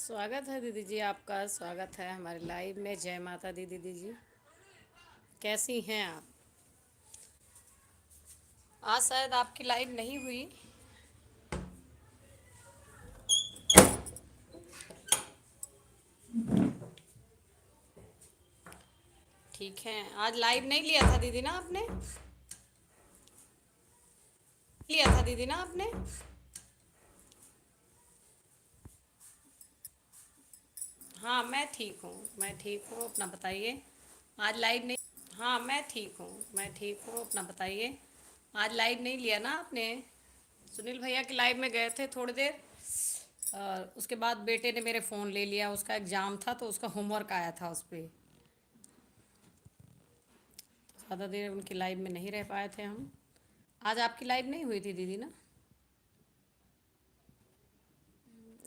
स्वागत है दीदी जी, आपका स्वागत है हमारे लाइव में। जय माता दी दीदी जी, कैसी हैं आप? आज शायद आपकी लाइव नहीं हुई। ठीक है, आज लाइव नहीं लिया था दीदी ना आपने? लिया था दीदी ना आपने? हाँ, मैं ठीक हूँ, मैं ठीक हूँ। अपना बताइए। आज लाइव नहीं। हाँ, मैं ठीक हूँ, मैं ठीक हूँ। अपना बताइए। आज लाइव नहीं लिया ना आपने? सुनील भैया की लाइव में गए थे थोड़ी देर, और उसके बाद बेटे ने मेरे फ़ोन ले लिया। उसका एग्ज़ाम था तो उसका होमवर्क आया था उस पर। ज़्यादा देर उनकी लाइव में नहीं रह पाए थे हम। आज आपकी लाइव नहीं हुई थी दीदी ना?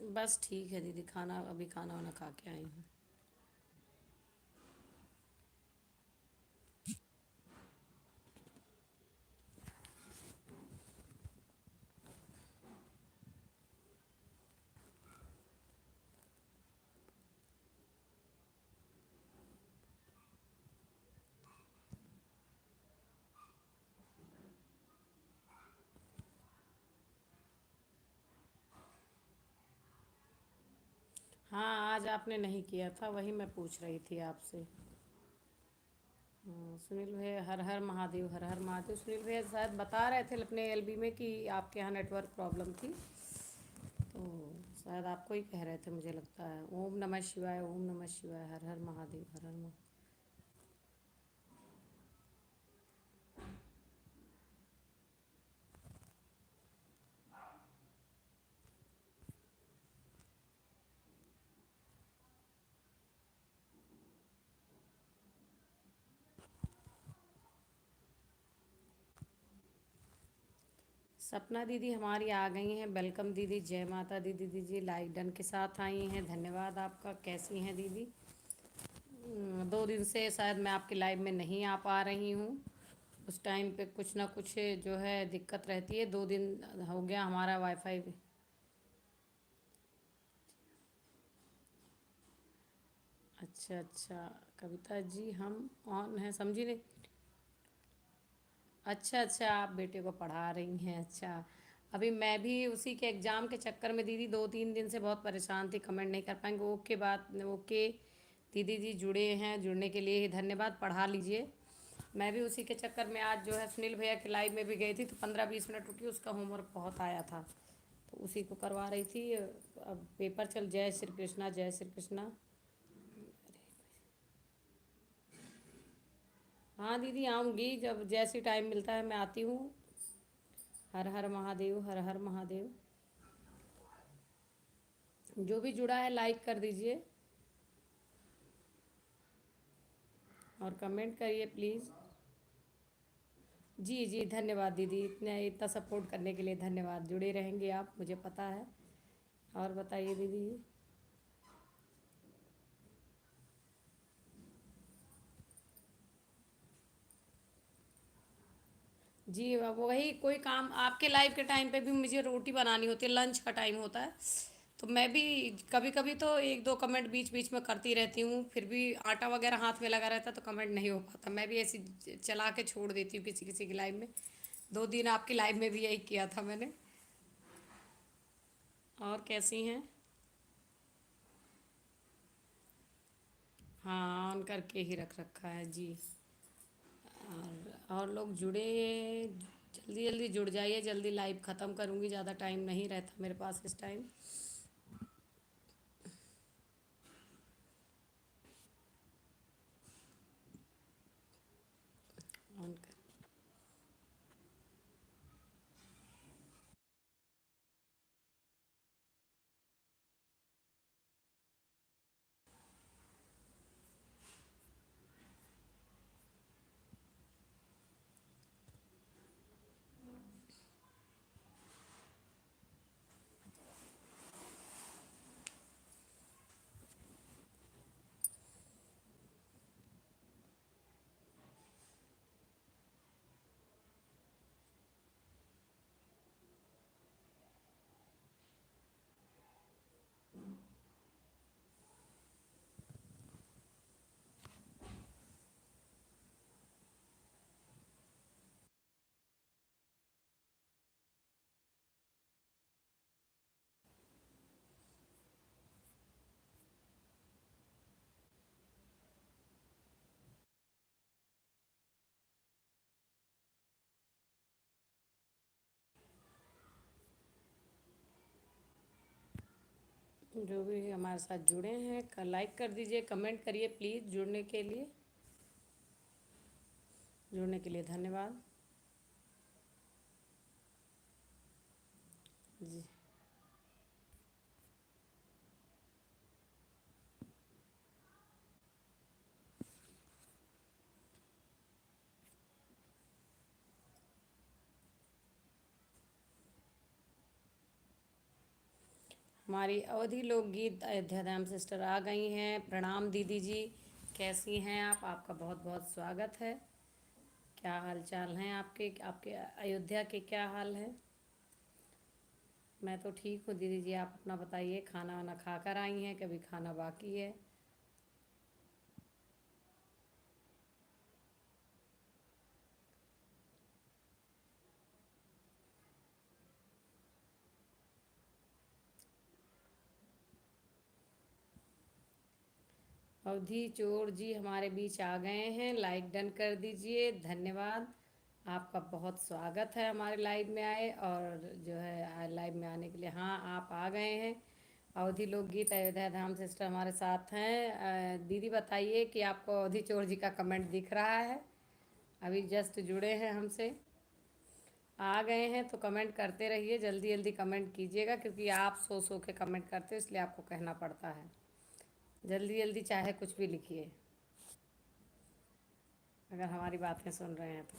बस ठीक है दीदी, खाना अभी खाना वाना खा के आई हूँ। हाँ, आज आपने नहीं किया था, वही मैं पूछ रही थी आपसे। हाँ, सुनील भैया हर हर महादेव, हर हर महादेव। सुनील भैया शायद बता रहे थे अपने एलबी में कि आपके यहाँ नेटवर्क प्रॉब्लम थी, तो शायद आपको ही कह रहे थे, मुझे लगता है। ओम नमः शिवाय, ओम नमः शिवाय, हर हर महादेव, हर हर महादेव। सपना दीदी हमारी आ गई हैं। वेलकम दीदी, जय माता दी दीदी जी। लाइक डन के साथ आई हैं, धन्यवाद आपका। कैसी हैं दीदी? 2 दिन से शायद मैं आपकी लाइव में नहीं आ पा रही हूँ। उस टाइम पे कुछ ना कुछ जो है दिक्कत रहती है। 2 दिन हो गया हमारा वाईफाई भी। अच्छा अच्छा। कविता जी हम ऑन हैं, समझी नहीं। अच्छा अच्छा, आप बेटे को पढ़ा रही हैं, अच्छा। अभी मैं भी उसी के एग्ज़ाम के चक्कर में दीदी 2-3 दिन से बहुत परेशान थी। कमेंट नहीं कर पाएंगे। ओके, बात ओके। दीदी जी जुड़े हैं, जुड़ने के लिए ही धन्यवाद। पढ़ा लीजिए। मैं भी उसी के चक्कर में आज जो है सुनील भैया की लाइव में भी गई थी, तो 15-20 मिनट रुकी। उसका होमवर्क बहुत आया था, तो उसी को करवा रही थी। अब पेपर चल। जय श्री कृष्णा, जय श्री कृष्णा। हाँ दीदी, आऊँगी जब जैसे टाइम मिलता है मैं आती हूँ। हर हर महादेव, हर हर महादेव। जो भी जुड़ा है लाइक कर दीजिए और कमेंट करिए प्लीज़। जी जी, धन्यवाद दीदी, इतना इतना सपोर्ट करने के लिए धन्यवाद। जुड़े रहेंगे आप, मुझे पता है। और बताइए दीदी। जी, अब वही कोई काम आपके लाइव के टाइम पे भी मुझे रोटी बनानी होती है, लंच का टाइम होता है, तो मैं भी कभी कभी तो 1-2 कमेंट बीच बीच में करती रहती हूँ। फिर भी आटा वगैरह हाथ में लगा रहता है तो कमेंट नहीं हो पाता। मैं भी ऐसी चला के छोड़ देती हूँ किसी किसी की लाइव में। 2 दिन आपकी लाइव में भी यही किया था मैंने। और कैसी हैं? हाँ, ऑन करके ही रख रखा है जी। और लोग जुड़े, जल्दी जल्दी जुड़ जाइए। जल्दी लाइव ख़त्म करूँगी, ज़्यादा टाइम नहीं रहता मेरे पास इस टाइम। ऑन कर। जो भी हमारे साथ जुड़े हैं लाइक कर दीजिए, कमेंट करिए प्लीज़। जुड़ने के लिए धन्यवाद जी। हमारी अवधि लोकगीत अयोध्या धाम सिस्टर आ गई हैं। प्रणाम दीदी जी, कैसी हैं आप? आपका बहुत बहुत स्वागत है। क्या हाल चाल हैं आपके? आपके अयोध्या के क्या हाल है? मैं तो ठीक हूँ दीदी जी, आप अपना बताइए। खाना वाना खा कर आई हैं, कभी खाना बाकी है? अवधि चोर जी हमारे बीच आ गए हैं, लाइक डन कर दीजिए, धन्यवाद। आपका बहुत स्वागत है हमारे लाइव में आए, और जो है लाइव में आने के लिए। हाँ, आप आ गए हैं। अवधि लोकगीत अयोध्या धाम सिस्टर हमारे साथ हैं। दीदी बताइए कि आपको अवधि चोर जी का कमेंट दिख रहा है? अभी जस्ट जुड़े हैं हमसे, आ गए हैं तो कमेंट करते रहिए, जल्दी जल्दी कमेंट कीजिएगा, क्योंकि आप सो के कमेंट करते हो इसलिए आपको कहना पड़ता है। जल्दी जल्दी चाहे कुछ भी लिखिए, अगर हमारी बातें सुन रहे हैं तो।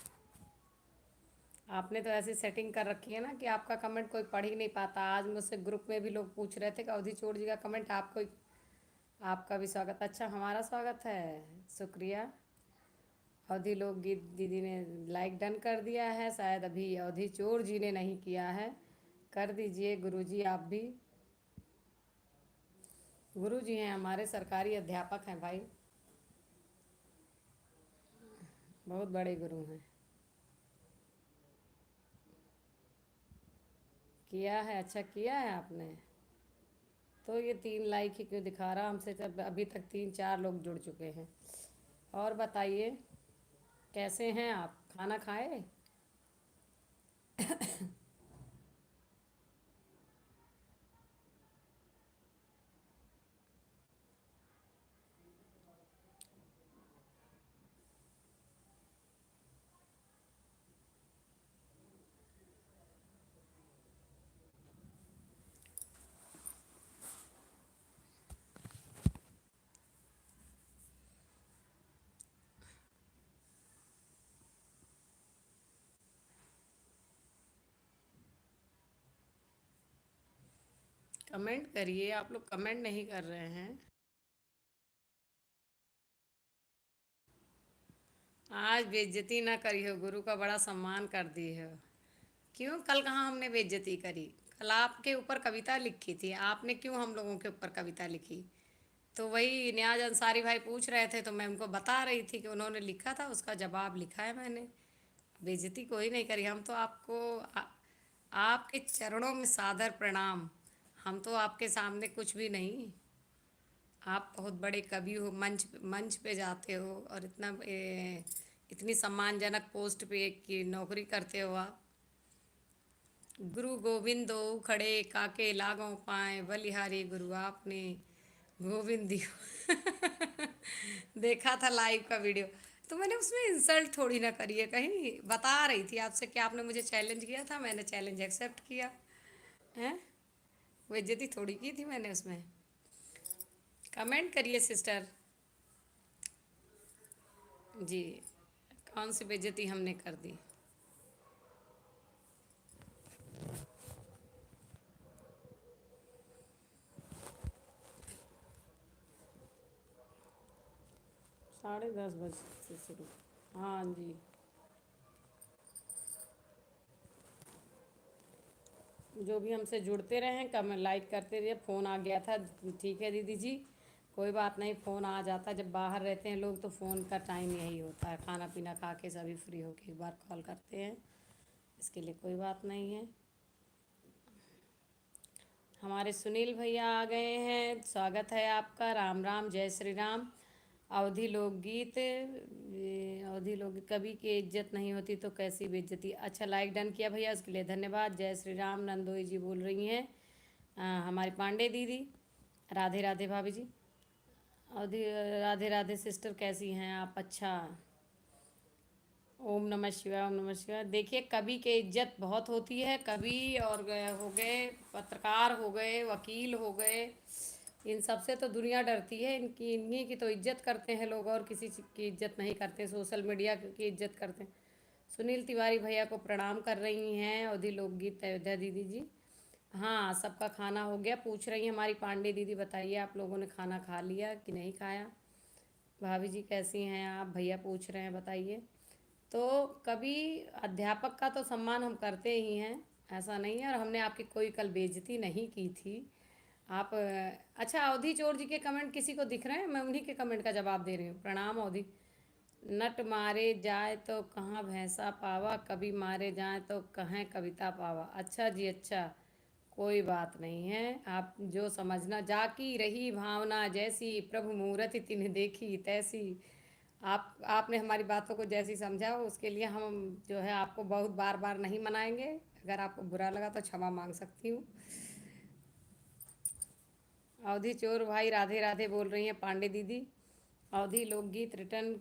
आपने तो ऐसी सेटिंग कर रखी है ना कि आपका कमेंट कोई पढ़ ही नहीं पाता। आज मुझसे ग्रुप में भी लोग पूछ रहे थे कि अवधि चोर जी का कमेंट आपको। आपका भी स्वागत। अच्छा, हमारा स्वागत है, शुक्रिया। अवधि लोकगीत दीदी ने लाइक डन कर दिया है, शायद अभी अवधि चोर जी ने नहीं किया है। कर दीजिए गुरुजी आप भी। गुरु जी हैं हमारे, सरकारी अध्यापक हैं भाई, बहुत बड़े गुरु हैं। किया है, अच्छा किया है आपने। तो ये 3 लाइक ही क्यों दिखा रहा हमसे, जब अभी तक 3 4 लोग जुड़ चुके हैं। और बताइए, कैसे हैं आप? खाना खाए? कमेंट करिए, आप लोग कमेंट नहीं कर रहे हैं। आज बेइज्जती ना करी हो, गुरु का बड़ा सम्मान कर दी हो। क्यों, कल कहाँ हमने बेइज्जती करी? कल आपके ऊपर कविता लिखी थी, आपने क्यों हम लोगों के ऊपर कविता लिखी? तो वही नियाज अंसारी भाई पूछ रहे थे, तो मैं उनको बता रही थी कि उन्होंने लिखा था, उसका जवाब लिखा है मैंने। बेइज्जती कोई नहीं करी, हम तो आपको आपके चरणों में सादर प्रणाम। हम तो आपके सामने कुछ भी नहीं। आप बहुत बड़े कवि हो, मंच मंच पे जाते हो, और इतनी सम्मानजनक पोस्ट पे की नौकरी करते हो आप। गुरु गोविंदो खड़े काके लागों पाए, बलिहारी गुरु आपने गोविंद दियो। देखा था लाइव का वीडियो, तो मैंने उसमें इंसल्ट थोड़ी ना करी है, कहीं बता रही थी आपसे कि आपने मुझे चैलेंज किया था, मैंने चैलेंज एक्सेप्ट किया है। वो इज्जती थोड़ी की थी मैंने उसमें। कमेंट करिए सिस्टर जी, कौन सी बेइज्जती हमने कर दी? 10:30 बजे से शुरू। हाँ जी। जो भी हमसे जुड़ते रहें, कमेंट लाइक करते रहिए। फ़ोन आ गया था, ठीक है दीदी जी, कोई बात नहीं, फ़ोन आ जाता है। जब बाहर रहते हैं लोग तो फ़ोन का टाइम यही होता है, खाना पीना खा के सभी फ्री होके एक बार कॉल करते हैं, इसके लिए कोई बात नहीं है। हमारे सुनील भैया आ गए हैं, स्वागत है आपका। राम राम, जय श्री राम। अवधि लोकगीत, अवधि लोकगीत, कवि की इज्जत नहीं होती तो कैसी बेइज्जती। अच्छा, लाइक डन किया भैया, उसके लिए धन्यवाद। जय श्री राम, नंदोई जी बोल रही हैं, हमारी पांडे दीदी। राधे राधे भाभी जी। अवधि, राधे राधे सिस्टर, कैसी हैं आप? अच्छा। ओम नमः शिवाय, ओम नमः शिवाय। देखिए, कवि के इज्जत बहुत होती है। कवि और हो गए, पत्रकार हो गए, वकील हो गए, इन सब से तो दुनिया डरती है। इनकी, इन्हीं की तो इज्जत करते हैं लोग, और किसी की इज्जत नहीं करते। सोशल मीडिया की इज्जत करते हैं। सुनील तिवारी भैया को प्रणाम कर रही हैं अवधि लोकगीत अयोध्या दीदी जी। हाँ, सबका खाना हो गया। पूछ रही हैं हमारी पांडे दीदी, बताइए आप लोगों ने खाना खा लिया कि नहीं खाया? भाभी जी कैसी हैं आप? भैया पूछ रहे हैं, बताइए। तो कभी अध्यापक का तो सम्मान हम करते ही हैं, ऐसा नहीं है। और हमने आपकी कोई कल बेइज्जती नहीं की थी। आप अच्छा, अवधि चोर जी के कमेंट किसी को दिख रहे हैं? मैं उन्हीं के कमेंट का जवाब दे रही हूँ। प्रणाम अवधि। नट मारे जाए तो कहाँ भैंसा पावा, कभी मारे जाए तो कहें कविता पावा। अच्छा जी, अच्छा। कोई बात नहीं है, आप जो समझना। जाकी रही भावना जैसी, प्रभु मूरति तिन्ह देखी तैसी। आपने हमारी बातों को जैसी समझा, उसके लिए हम जो है आपको बहुत बार बार नहीं मनाएंगे। अगर आपको बुरा लगा तो क्षमा मांग सकती हूँ। अवधि चोर भाई राधे राधे बोल रही हैं पांडे दीदी। अवधि लोकगीत रिटर्न,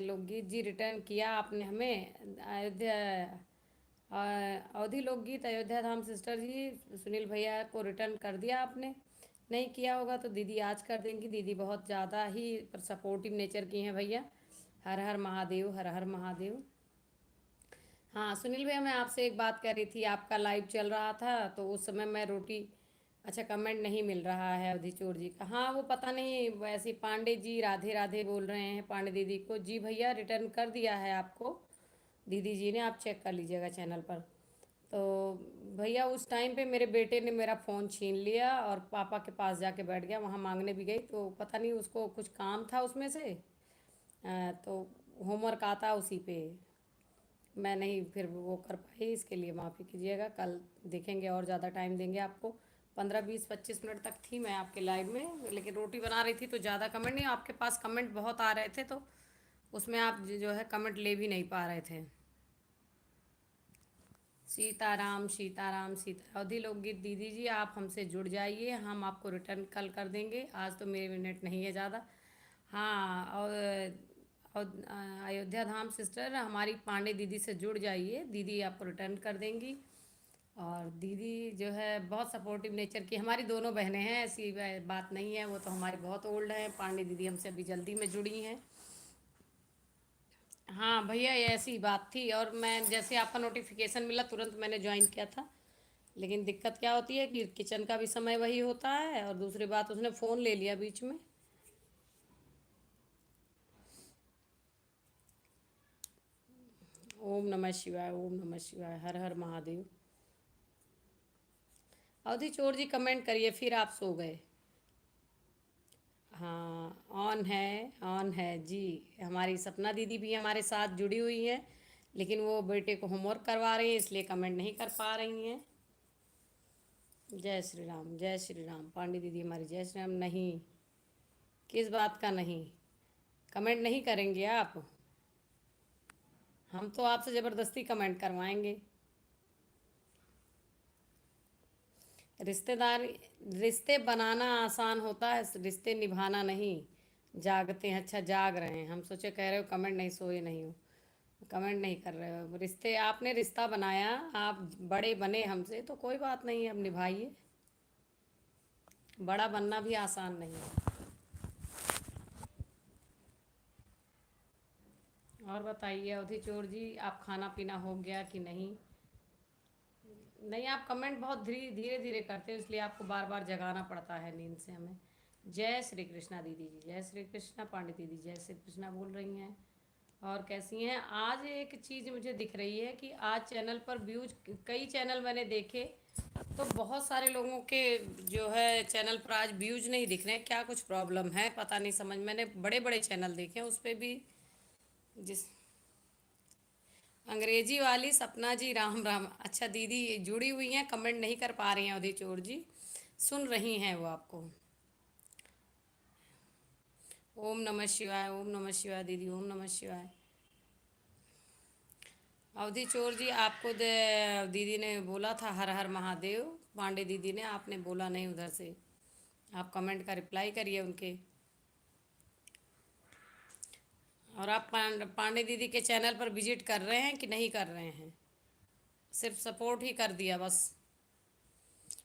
लोकगीत जी रिटर्न किया आपने हमें। अयोध्या, अवधि लोकगीत अयोध्या धाम सिस्टर जी, सुनील भैया को रिटर्न कर दिया आपने? नहीं किया होगा तो दीदी आज कर देंगी। दीदी बहुत ज़्यादा ही सपोर्टिव नेचर की हैं भैया। हर हर महादेव, हर हर महादेव। हाँ सुनील भैया, मैं आपसे एक बात कह रही थी। आपका लाइव चल रहा था तो उस समय मैं रोटी, अच्छा कमेंट नहीं मिल रहा है अवधि चोर जी का। हाँ वो पता नहीं, वैसे पांडे जी राधे राधे बोल रहे हैं पांडे दीदी को। जी भैया, रिटर्न कर दिया है आपको दीदी जी ने, आप चेक कर लीजिएगा चैनल पर। तो भैया, उस टाइम पे मेरे बेटे ने मेरा फ़ोन छीन लिया और पापा के पास जाके बैठ गया। वहाँ मांगने भी गई तो पता नहीं उसको कुछ काम था उसमें से, तो होमवर्क आता उसी पे मैं नहीं फिर वो कर पाई। इसके लिए माफ़ी कीजिएगा। कल देखेंगे और ज़्यादा टाइम देंगे आपको। 15 20 25 मिनट तक थी मैं आपके लाइव में, लेकिन रोटी बना रही थी तो ज़्यादा कमेंट नहीं। आपके पास कमेंट बहुत आ रहे थे तो उसमें आप जो है कमेंट ले भी नहीं पा रहे थे। सीताराम सीताराम सीता। अवधि लोकगीत दीदी जी, आप हमसे जुड़ जाइए, हम आपको रिटर्न कल कर देंगे। आज तो मेरे मिनट नहीं है ज़्यादा। हाँ, और अयोध्या धाम सिस्टर, हमारी पांडे दीदी से जुड़ जाइए, दीदी आपको रिटर्न कर देंगी। और दीदी जो है बहुत सपोर्टिव नेचर की, हमारी दोनों बहनें हैं, ऐसी बात नहीं है। वो तो हमारी बहुत ओल्ड हैं। पांडे दीदी हमसे अभी जल्दी में जुड़ी हैं। हाँ भैया, ये ऐसी बात थी। और मैं जैसे आपका नोटिफिकेशन मिला तुरंत मैंने ज्वाइन किया था। लेकिन दिक्कत क्या होती है कि किचन का भी समय वही होता है, और दूसरी बात उसने फ़ोन ले लिया बीच में। ओम नमः शिवाय, ओम नमः शिवाय, हर हर महादेव। अवधि चोर जी कमेंट करिए, फिर आप सो गए। हाँ ऑन है, ऑन है जी। हमारी सपना दीदी भी हमारे साथ जुड़ी हुई हैं, लेकिन वो बेटे को होमवर्क करवा रही हैं, इसलिए कमेंट नहीं कर पा रही हैं। जय श्री राम, जय श्री राम। पांडे दीदी हमारी जय श्री राम। नहीं, किस बात का नहीं? कमेंट नहीं करेंगे आप? हम तो आपसे ज़बरदस्ती कमेंट करवाएंगे। रिश्तेदार, रिश्ते बनाना आसान होता है, रिश्ते निभाना नहीं। जागते हैं, अच्छा जाग रहे हैं, हम सोचे कह रहे हो कमेंट नहीं, सोए नहीं हो, कमेंट नहीं कर रहे हो। रिश्ते, आपने रिश्ता बनाया, आप बड़े बने हमसे तो कोई बात नहीं है, अब निभाइए। बड़ा बनना भी आसान नहीं है। और बताइए अवधि चोर जी, आप खाना पीना हो गया कि नहीं? नहीं, आप कमेंट बहुत धीरे धीरे धीरे करते हो, इसलिए आपको बार बार जगाना पड़ता है नींद से हमें। जय श्री कृष्णा दीदी जी, जय श्री कृष्णा। पांडे दीदी जय श्री कृष्णा बोल रही हैं। और कैसी हैं? आज एक चीज़ मुझे दिख रही है कि आज चैनल पर व्यूज, कई चैनल मैंने देखे तो बहुत सारे लोगों के जो है चैनल पर आज व्यूज नहीं दिख रहे हैं। क्या कुछ प्रॉब्लम है पता नहीं, समझ, मैंने बड़े बड़े चैनल देखे हैं उस पर भी। जिस अंग्रेजी वाली सपना जी, राम राम। अच्छा दीदी जुड़ी हुई हैं, कमेंट नहीं कर पा रही हैं अवधि चोर जी, सुन रही हैं वो आपको। ओम नमः शिवाय, ओम नमः शिवाय दीदी, ओम नमः शिवाय। अवधि चोर जी, आपको दीदी ने बोला था हर हर महादेव, पांडे दीदी ने, आपने बोला नहीं उधर से। आप कमेंट का रिप्लाई करिए उनके। और आप पांडे दीदी के चैनल पर विजिट कर रहे हैं कि नहीं कर रहे हैं? सिर्फ सपोर्ट ही कर दिया बस।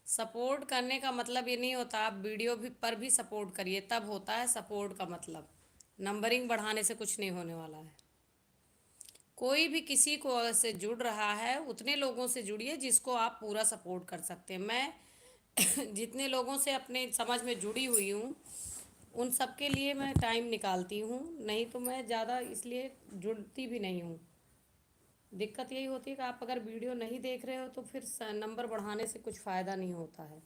सपोर्ट करने का मतलब ये नहीं होता, आप वीडियो भी पर भी सपोर्ट करिए, तब होता है सपोर्ट का मतलब। नंबरिंग बढ़ाने से कुछ नहीं होने वाला है। कोई भी किसी को से जुड़ रहा है, उतने लोगों से जुड़िए जिसको आप पूरा सपोर्ट कर सकते हैं। मैं जितने लोगों से अपने समझ में जुड़ी हुई हूँ, उन सब के लिए मैं टाइम निकालती हूँ, नहीं तो मैं ज़्यादा इसलिए जुड़ती भी नहीं हूँ। दिक्कत यही होती है कि आप अगर वीडियो नहीं देख रहे हो तो फिर नंबर बढ़ाने से कुछ फ़ायदा नहीं होता है।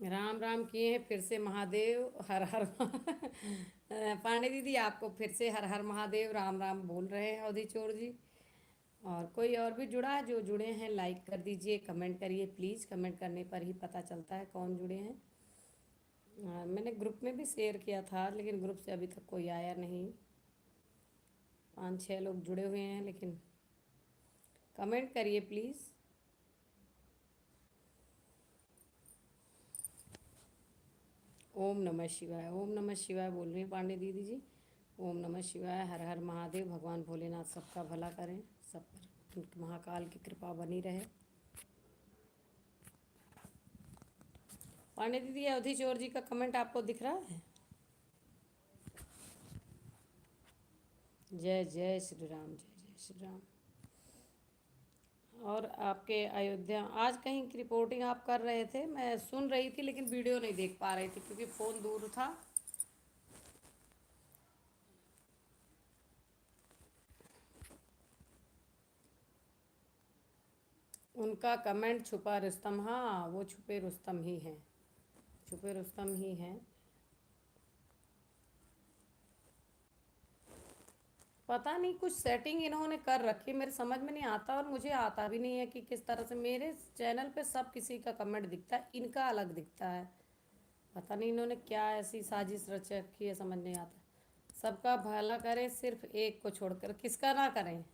राम राम किए हैं फिर से महादेव, हर हर पांडे दीदी आपको फिर से हर हर महादेव राम राम बोल रहे हैं अवधि चोर जी। और कोई और भी जुड़ा है? जो जुड़े हैं लाइक कर दीजिए, कमेंट करिए प्लीज़। कमेंट करने पर ही पता चलता है कौन जुड़े हैं। मैंने ग्रुप में भी शेयर किया था, लेकिन ग्रुप से अभी तक कोई आया नहीं। 5-6 लोग जुड़े हुए हैं, लेकिन कमेंट करिए प्लीज़। ओम नमः शिवाय, ओम नमः शिवाय बोल रही हैं पांडे दीदी जी। ओम नमः शिवाय, हर हर महादेव। भगवान भोलेनाथ सबका भला करें, सब पर उनकी महाकाल की कृपा बनी रहे। पांडे दीदी, अवधि चोर जी का कमेंट आपको दिख रहा है? जय जय श्री राम, जय जय श्री राम। और आपके अयोध्या आज कहीं की रिपोर्टिंग आप कर रहे थे, मैं सुन रही थी लेकिन वीडियो नहीं देख पा रही थी क्योंकि फ़ोन दूर था। उनका कमेंट छुपा रुस्तम, हाँ वो छुपे रुस्तम ही हैं, छुपे रुस्तम ही हैं। पता नहीं कुछ सेटिंग इन्होंने कर रखी, मेरे समझ में नहीं आता, और मुझे आता भी नहीं है कि किस तरह से। मेरे चैनल पे सब किसी का कमेंट दिखता है, इनका अलग दिखता है। पता नहीं इन्होंने क्या ऐसी साजिश रच रखी है, समझ नहीं आता। सबका भला करें, सिर्फ एक को छोड़कर। किसका ना करें?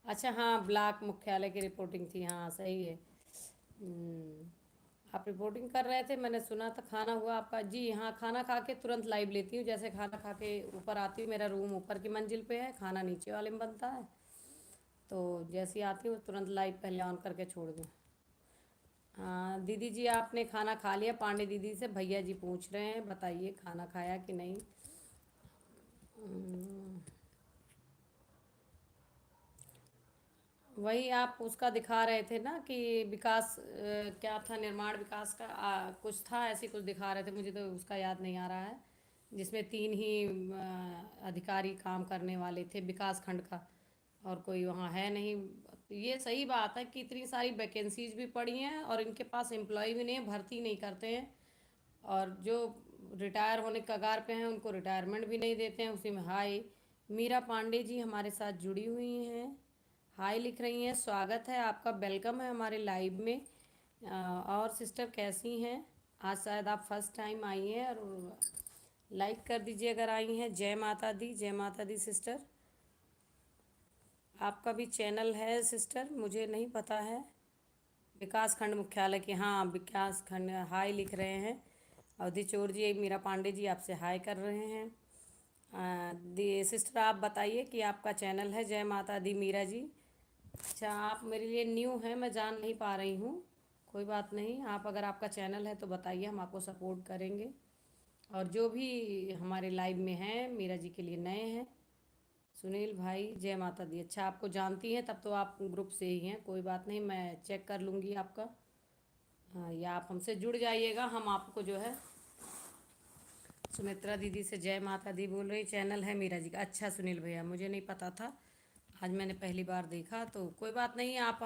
अच्छा हाँ, ब्लॉक मुख्यालय की रिपोर्टिंग थी, हाँ सही है। हम्म, आप रिपोर्टिंग कर रहे थे, मैंने सुना था। खाना हुआ आपका? जी हाँ, खाना खा के तुरंत लाइव लेती हूँ। जैसे खाना खा के ऊपर आती हूँ, मेरा रूम ऊपर की मंजिल पे है, खाना नीचे वाले में बनता है, तो जैसे ही आती हूँ तुरंत लाइव पहले ऑन करके छोड़ दूँ। हाँ दीदी जी, आपने खाना खा लिया? पांडे दीदी से भैया जी पूछ रहे हैं, बताइए खाना खाया कि नहीं। हम्म, वही आप उसका दिखा रहे थे ना कि विकास क्या था, निर्माण विकास का कुछ था, ऐसे कुछ दिखा रहे थे, मुझे तो उसका याद नहीं आ रहा है। जिसमें 3 ही अधिकारी काम करने वाले थे विकास खंड का, और कोई वहाँ है नहीं। ये सही बात है कि इतनी सारी वैकेंसीज भी पड़ी हैं और इनके पास एम्प्लॉय भी नहीं है, भर्ती नहीं करते हैं। और जो रिटायर होने के कगार पे हैं उनको रिटायरमेंट भी नहीं देते हैं। उसी में हाय मीरा पांडे जी हमारे साथ जुड़ी हुई हैं, हाय लिख रही हैं, स्वागत है आपका, वेलकम है हमारे लाइव में। और सिस्टर कैसी हैं? आज शायद आप फर्स्ट टाइम आई हैं, और लाइक कर दीजिए अगर आई हैं। जय माता दी, जय माता दी सिस्टर। आपका भी चैनल है सिस्टर? मुझे नहीं पता है। विकास खंड मुख्यालय की, हाँ विकास खंड, हाय लिख रहे हैं। अवधि चोर जी, मीरा पांडे जी आपसे हाय कर रहे हैं। दी सिस्टर आप बताइए कि आपका चैनल है। जय माता दी मीरा जी। अच्छा, आप मेरे लिए न्यू हैं, मैं जान नहीं पा रही हूँ। कोई बात नहीं, आप अगर आपका चैनल है तो बताइए, हम आपको सपोर्ट करेंगे। और जो भी हमारे लाइव में हैं, मीरा जी के लिए नए हैं। सुनील भाई जय माता दी, अच्छा आपको जानती हैं, तब तो आप ग्रुप से ही हैं। कोई बात नहीं, मैं चेक कर लूँगी आपका। हाँ, या आप हमसे जुड़ जाइएगा, हम आपको जो है। सुमित्रा दीदी से जय माता दी बोल रही, चैनल है मीरा जी का। अच्छा सुनील भैया, मुझे नहीं पता था, आज मैंने पहली बार देखा। तो कोई बात नहीं, आप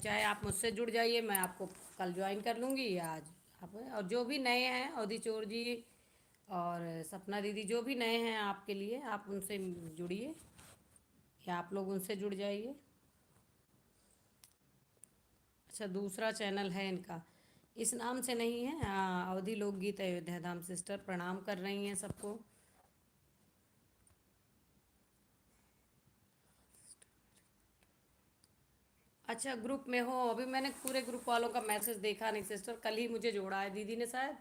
चाहे आप मुझसे जुड़ जाइए, मैं आपको कल ज्वाइन कर लूँगी या आज आप। और जो भी नए हैं, अवधि चोर जी और सपना दीदी, जो भी नए हैं आपके लिए, आप उनसे जुड़िए या आप लोग उनसे जुड़ जाइए। अच्छा, दूसरा चैनल है इनका, इस नाम से नहीं है। अवधि लोकगीत अयोध्या धाम सिस्टर प्रणाम कर रही हैं सबको। अच्छा, ग्रुप में हो अभी? मैंने पूरे ग्रुप वालों का मैसेज देखा नहीं सिस्टर, कल ही मुझे जोड़ा है दीदी ने शायद।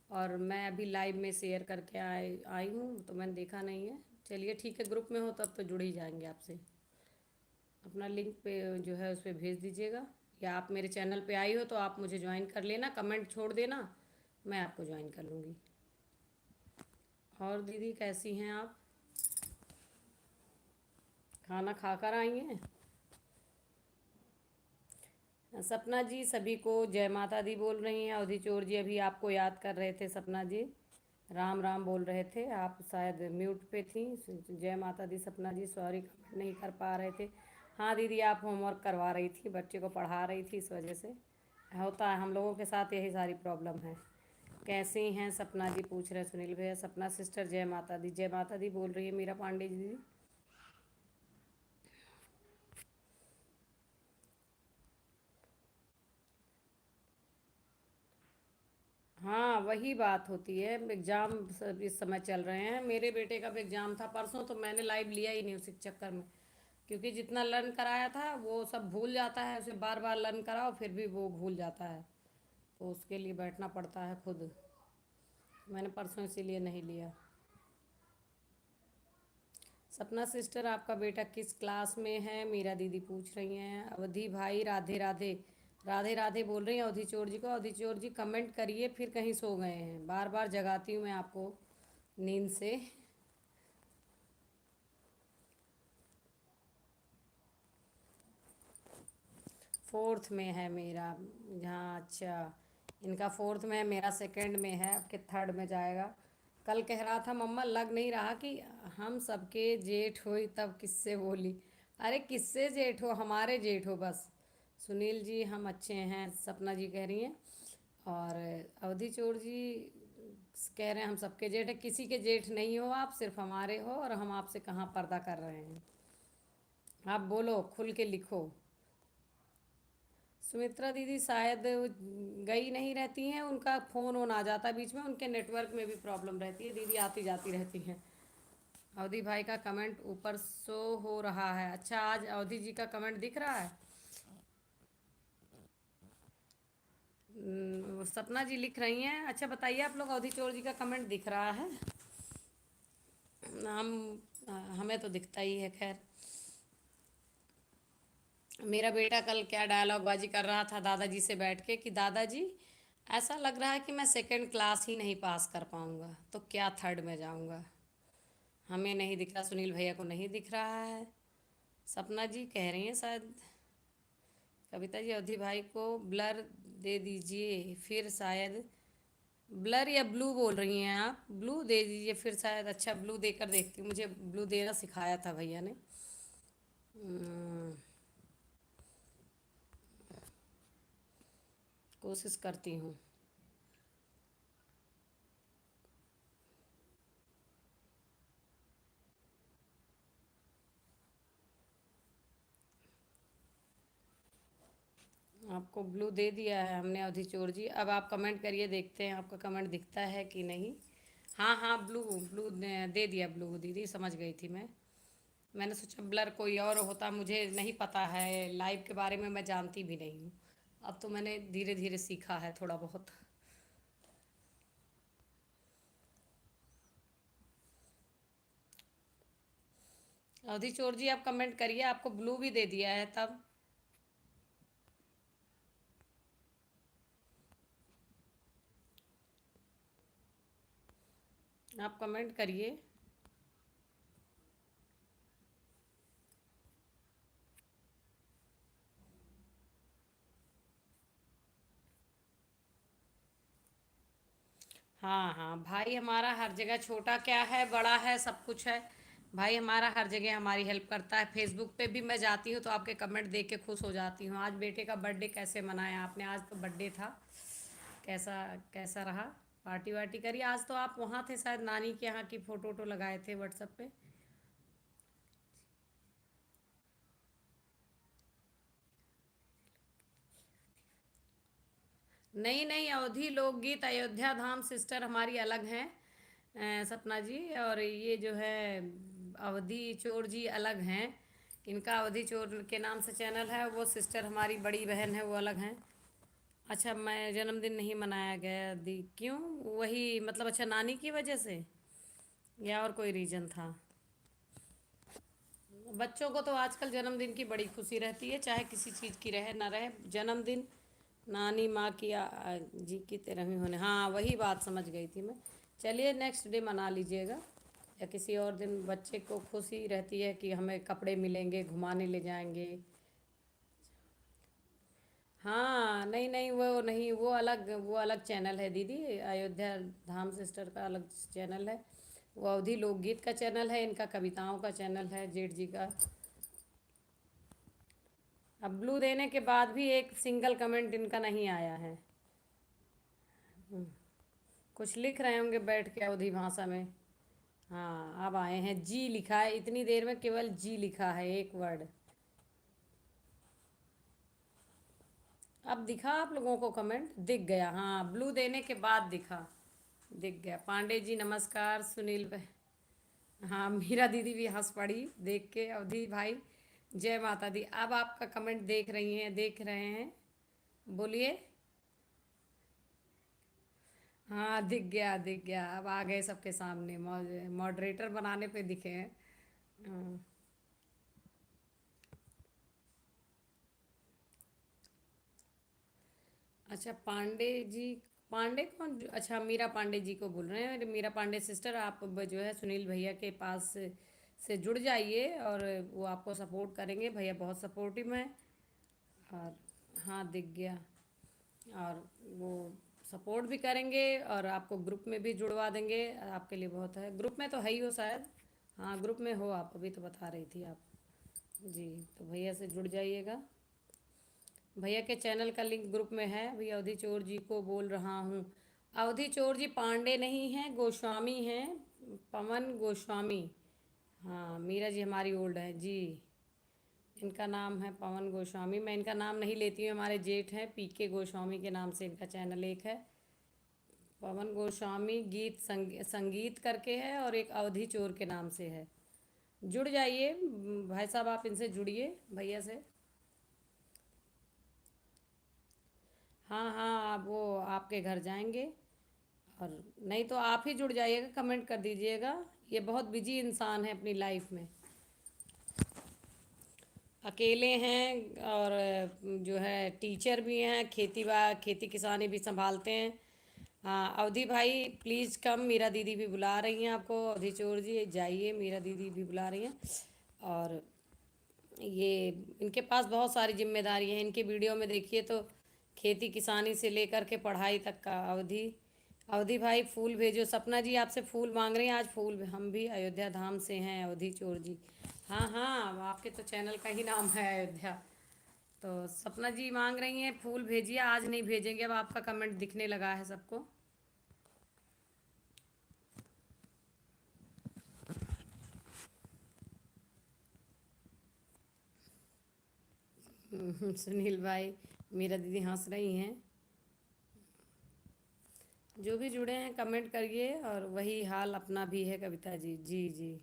और मैं अभी लाइव में शेयर करके आई आई हूँ, तो मैंने देखा नहीं है। चलिए ठीक है, ग्रुप में हो तब तो जुड़ ही जाएंगे आपसे। अपना लिंक पे जो है उस पर भेज दीजिएगा, या आप मेरे चैनल पे आई हो तो आप मुझे ज्वाइन कर लेना, कमेंट छोड़ देना, मैं आपको ज्वाइन कर लूँगी। और दीदी कैसी हैं आप? खाना खा कर आई हैं? सपना जी सभी को जय माता दी बोल रही हैं। अवधि चोर जी अभी आपको याद कर रहे थे, सपना जी राम राम बोल रहे थे, आप शायद म्यूट पे थी। जय माता दी सपना जी, सॉरी कमेंट नहीं कर पा रहे थे। हाँ दीदी, आप होमवर्क करवा रही थी, बच्चे को पढ़ा रही थी, इस वजह से होता है, हम लोगों के साथ यही सारी प्रॉब्लम है। कैसी हैं सपना जी पूछ रहे सुनील भैया। सपना सिस्टर जय माता दी, जय माता दी बोल रही है मीरा पांडे जी दीदी। हाँ वही बात होती है, एग्ज़ाम सब इस समय चल रहे हैं। मेरे बेटे का भी एग्ज़ाम था परसों, तो मैंने लाइव लिया ही नहीं उसी चक्कर में, क्योंकि जितना लर्न कराया था वो सब भूल जाता है, उसे बार बार लर्न कराओ फिर भी वो भूल जाता है, तो उसके लिए बैठना पड़ता है खुद। मैंने परसों इसीलिए नहीं लिया। सपना सिस्टर आपका बेटा किस क्लास में है, मीरा दीदी पूछ रही हैं। अवधि भाई राधे राधे, राधे राधे बोल रही हैं अवधि चोर जी को। अवधि चोर जी कमेंट करिए, फिर कहीं सो गए हैं, बार बार जगाती हूँ मैं आपको नींद से। फोर्थ में है मेरा। हाँ अच्छा, इनका फोर्थ में है, मेरा सेकंड में है, अब के थर्ड में जाएगा। कल कह रहा था मम्मा लग नहीं रहा कि हम सबके जेठ हो, तब किससे बोली। अरे किससे जेठ हो, हमारे जेठ हो बस। सुनील जी हम अच्छे हैं, सपना जी कह रही हैं। और अवधि चोर जी कह रहे हैं हम सबके जेठ है, किसी के जेठ नहीं हो आप, सिर्फ हमारे हो, और हम आपसे कहाँ पर्दा कर रहे हैं। आप बोलो, खुल के लिखो। सुमित्रा दीदी शायद गई नहीं रहती हैं, उनका फ़ोन ऑन आ जाता है बीच में, उनके नेटवर्क में भी प्रॉब्लम रहती है, दीदी आती जाती रहती हैं। अवधि भाई का कमेंट ऊपर शो हो रहा है। अच्छा, आज अवधि जी का कमेंट दिख रहा है। सपना जी लिख रही हैं। अच्छा बताइए आप लोग, अवधि चोर जी का कमेंट दिख रहा है? हम हमें तो दिखता ही है। खैर, मेरा बेटा कल क्या डायलॉग बाजी कर रहा था दादाजी से बैठ के कि दादाजी ऐसा लग रहा है कि मैं सेकंड क्लास ही नहीं पास कर पाऊंगा, तो क्या थर्ड में जाऊंगा। हमें नहीं दिख रहा, सुनील भैया को नहीं दिख रहा है। सपना जी कह रही हैं शायद। कविता जी अवधि भाई को ब्लर दे दीजिए फिर शायद। ब्लर या ब्लू बोल रही हैं आप? ब्लू दे दीजिए फिर शायद। अच्छा ब्लू देकर देखती हूँ, मुझे ब्लू देना सिखाया था भैया ने। हम्म, कोशिश करती हूँ। आपको ब्लू दे दिया है हमने अवधि चोर जी, अब आप कमेंट करिए, देखते हैं आपका कमेंट दिखता है कि नहीं। हाँ हाँ, ब्लू ब्लू दे दिया ब्लू दीदी, समझ गई थी मैं। मैंने सोचा ब्लर कोई और होता, मुझे नहीं पता है, लाइव के बारे में मैं जानती भी नहीं हूँ। अब तो मैंने धीरे धीरे सीखा है थोड़ा बहुत। अवधि चोर जी आप कमेंट करिए, आपको ब्लू भी दे दिया है तब। आप कमेंट करिए। हाँ हाँ, भाई हमारा हर जगह, छोटा क्या है बड़ा है सब कुछ है। भाई हमारा हर जगह हमारी हेल्प करता है। फेसबुक पे भी मैं जाती हूँ तो आपके कमेंट देख के खुश हो जाती हूँ। आज बेटे का बर्थडे कैसे मनाया आपने? आज तो बर्थडे था, कैसा कैसा रहा? पार्टी वार्टी करी? आज तो आप वहाँ थे शायद, नानी के यहाँ की फ़ोटो वोटो लगाए थे व्हाट्सएप पे। नहीं नहीं, अवधि लोकगीत अयोध्या धाम सिस्टर हमारी अलग हैं, सपना जी। और ये जो है अवधि चोर जी अलग हैं। इनका अवधि चोर के नाम से चैनल है, वो सिस्टर हमारी बड़ी बहन है, वो अलग हैं। अच्छा, मैं जन्मदिन नहीं मनाया गया दी, क्यों? वही मतलब, अच्छा नानी की वजह से या और कोई रीज़न था? बच्चों को तो आजकल जन्मदिन की बड़ी खुशी रहती है, चाहे किसी चीज़ की रहे ना रहे, जन्मदिन नानी माँ की जी की तेरहवीं होने, हाँ वही बात समझ गई थी मैं। चलिए नेक्स्ट डे मना लीजिएगा, या किसी और दिन बच्चे को खुशी रहती है कि हमें कपड़े मिलेंगे, घुमाने ले जाएंगे। हाँ नहीं नहीं, वो नहीं, वो अलग चैनल है दीदी, अयोध्या धाम सिस्टर का अलग चैनल है। वो अवधि लोकगीत का चैनल है, इनका कविताओं का चैनल है, जेठ जी का। अब ब्लू देने के बाद भी एक सिंगल कमेंट इनका नहीं आया है। कुछ लिख रहे होंगे बैठ के अवधि भाषा में। हाँ अब आए हैं, जी लिखा है, इतनी देर में केवल जी लिखा है, एक वर्ड। अब दिखा आप लोगों को कमेंट दिख गया, हाँ ब्लू देने के बाद दिखा, दिख गया। पांडे जी नमस्कार, सुनील भाई। हाँ मीरा दीदी भी हंस पड़ी देख के, अवधि भाई जय माता दी। अब आपका कमेंट देख रही हैं, देख रहे हैं, बोलिए। हाँ दिख गया, दिख गया, अब आ गए सबके सामने, मॉडरेटर बनाने पे दिखे हैं। हाँ। अच्छा पांडे जी, पांडे कौन? अच्छा मीरा पांडे जी को बोल रहे हैं, मीरा पांडे सिस्टर, आप जो है सुनील भैया के पास से जुड़ जाइए, और वो आपको सपोर्ट करेंगे, भैया बहुत सपोर्टिव हैं। और हाँ दिख गया, और वो सपोर्ट भी करेंगे, और आपको ग्रुप में भी जुड़वा देंगे, आपके लिए बहुत है, ग्रुप में तो है ही हो शायद। हाँ ग्रुप में हो आप, अभी तो बता रही थी आप। जी, तो भैया से जुड़ जाइएगा। भैया के चैनल का लिंक ग्रुप में है। अभी अवधि चोर जी को बोल रहा हूँ। अवधि चोर जी पांडे नहीं हैं, गोस्वामी हैं, पवन गोस्वामी। हाँ मीरा जी हमारी ओल्ड है जी। इनका नाम है पवन गोस्वामी, मैं इनका नाम नहीं लेती हूँ, हमारे जेठ हैं, पीके गोस्वामी के नाम से इनका चैनल एक है। पवन गोस्वामी गीत संगीत करके है, और एक अवधि चोर के नाम से है। जुड़ जाइए भाई साहब, आप इनसे जुड़िए भैया से। हाँ हाँ, आप वो आपके घर जाएंगे, और नहीं तो आप ही जुड़ जाइएगा, कमेंट कर दीजिएगा। ये बहुत बिजी इंसान है अपनी लाइफ में, अकेले हैं, और जो है टीचर भी हैं, खेती किसानी भी संभालते हैं। हाँ अवधि भाई प्लीज़ कम, मीरा दीदी भी बुला रही हैं आपको, अवधि चोर जी जाइए, मीरा दीदी भी बुला रही हैं। और ये इनके पास बहुत सारी जिम्मेदारी हैं, इनके वीडियो में देखिए तो खेती किसानी से लेकर के पढ़ाई तक का। अवधि अवधि भाई फूल भेजो, सपना जी आपसे फूल मांग रही हैं आज, फूल हम भी अयोध्या धाम से हैं अवधि चोर जी। हाँ हाँ, आपके तो चैनल का ही नाम है अयोध्या। तो सपना जी मांग रही हैं फूल भेजिए, आज नहीं भेजेंगे, अब आपका कमेंट दिखने लगा है सबको। सुनील भाई, मीरा दीदी हंस रही हैं। जो भी जुड़े हैं कमेंट करिए, और वही हाल अपना भी है कविता जी, जी जी।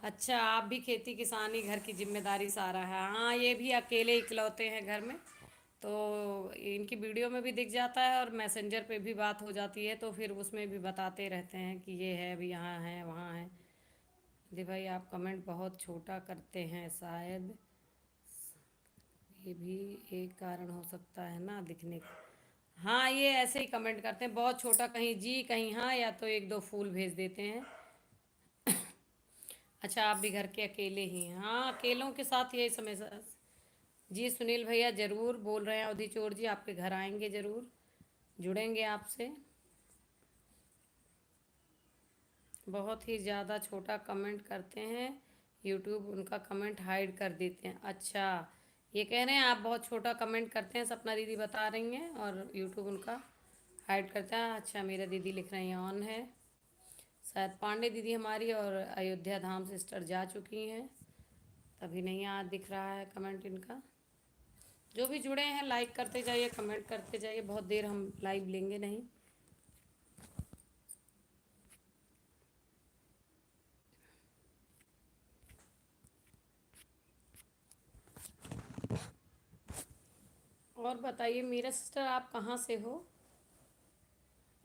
अच्छा आप भी खेती किसानी घर की जिम्मेदारी सारा है, हाँ ये भी अकेले इकलौते हैं घर में। तो इनकी वीडियो में भी दिख जाता है, और मैसेंजर पे भी बात हो जाती है, तो फिर उसमें भी बताते रहते हैं कि ये है, अभी यहाँ है वहाँ है। जी भाई आप कमेंट बहुत छोटा करते हैं, शायद ये भी एक कारण हो सकता है ना दिखने का। हाँ ये ऐसे ही कमेंट करते हैं बहुत छोटा, कहीं जी कहीं हाँ, या तो एक दो फूल भेज देते हैं। अच्छा आप भी घर के अकेले ही हैं? हाँ अकेलों के साथ यही समय जी सुनील भैया ज़रूर बोल रहे हैं, अवधि चोर जी आपके घर आएंगे ज़रूर, जुड़ेंगे आपसे। बहुत ही ज़्यादा छोटा कमेंट करते हैं, यूट्यूब उनका कमेंट हाइड कर देते हैं। अच्छा ये कह रहे हैं आप बहुत छोटा कमेंट करते हैं, सपना दीदी बता रही हैं, और यूट्यूब उनका हाइड करता है। अच्छा मेरा दीदी लिख रही हैं ऑन है, शायद पांडे दीदी हमारी और अयोध्या धाम सिस्टर जा चुकी हैं, तभी नहीं आज दिख रहा है कमेंट इनका। जो भी जुड़े हैं लाइक करते जाइए, कमेंट करते जाइए, बहुत देर हम लाइव लेंगे नहीं। और बताइए मीरा सिस्टर, आप कहाँ से हो?